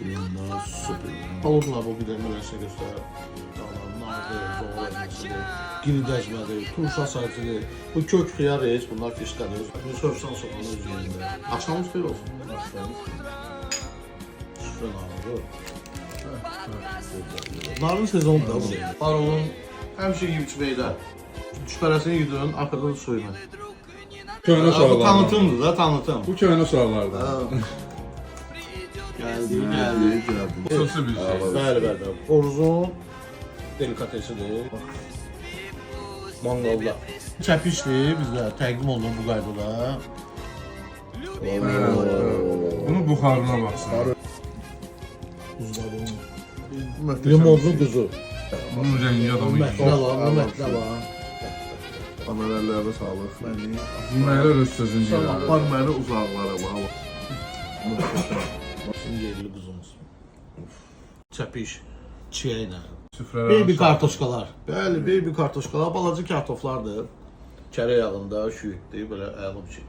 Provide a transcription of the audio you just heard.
Bunlar süper. Olurlar bu bir de müləsə göstərir. Giri dəcmədir, turşa sayıcıdır. Bu kök xiyar heç, bunlar fişqədir. Bir soruşsan soğanı öz yerində. Axşamız xeyir olsun. Şükrən ağır. Narın sezonu da bu. Baronun həmişə yiyib içməkdə. Düşbərəsini yudun, arxadan suyunu. Köhnə Bu suallardan. tanıtımdır da, tanıtım. Bu köhnə suallardan. Gəldi. Xüsusi bir şey. Bəli, bəli. Oruzun delikatesidir. Mangalda. Çəpişdir bizdə, təqdim olunur bu qaydada. Bunun buxarına baxsın. Limonlu quzu. Bunun rəngi adamı Mətlə yiyir. var, mətlə var. Kamerallərə sağlıq. Yeməklər öz sözünü deyir. Apar məni uzaqlara bax. Bizim yerli quzumuz. Çəpiş, çiyə ilə. Süfrələr Baby kartoşkalar. Bəli, baby kartoşkalar, balaca kartoflardır. Kərə yağında, şüyüddür, belə əlim şey.